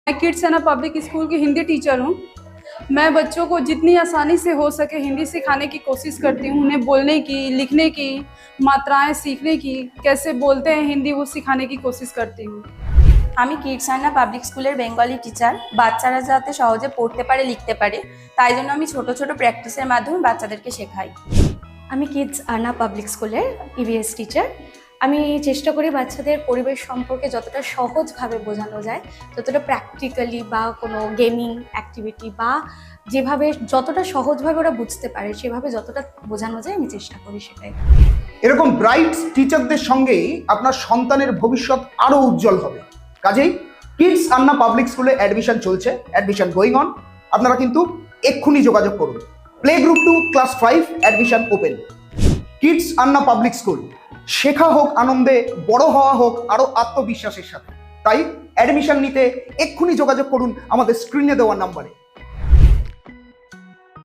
मैं किड्स एना public school की Hindi teacher हूँ। मैं बच्चों को जितनी आसानी से हो सके हिंदी सिखाने की कोशिश करती हूँ। उन्हें बोलने की, लिखने की, मात्राएं सीखने की, कैसे बोलते हैं हिंदी वो सिखाने की कोशिश करती हूँ। আমি কিডস আন্না পাবলিক স্কুলের বেঙ্গলি টিচার। বাচ্চারা যাতে সহজে পড়তে পারে, লিখতে পারে, তাই জন্য আমি ছোট ছোট প্র্যাকটিসের মাধ্যমে বাচ্চাদেরকে শেখাই। আমি কিডস আন্না পাবলিক স্কুলের ইভিএস টিচার। আমি চেষ্টা করি বাচ্চাদের পরিবেশ সম্পর্কে যতটা সহজভাবে বোঝানো যায়, যতটা প্র্যাকটিক্যালি বা কোনো গেমিং অ্যাক্টিভিটি বা যেভাবে যতটা সহজভাবে ওরা বুঝতে পারে সেভাবে যতটা বোঝানো যায় আমি চেষ্টা করি সেটাই। এরকম ব্রাইট টিচারদের সঙ্গেই আপনার সন্তানের ভবিষ্যৎ আরো উজ্জ্বল হবে। কাজেই কিডস আন্না পাবলিক স্কুলে অ্যাডমিশন চলছে, অ্যাডমিশন গোয়িং অন। আপনারা কিন্তু এক্ষুনি যোগাযোগ করুন। Play group 2 class 5 admission open. Kids Anna public school, শেখা হোক আনন্দে, বড় হওয়া হোক আরো আত্মবিশ্বাসের সাথে। তাই অ্যাডমিশন নিতে এক্ষুনি যোগাযোগ করুন আমাদের স্ক্রিনে দেওয়া নাম্বারে।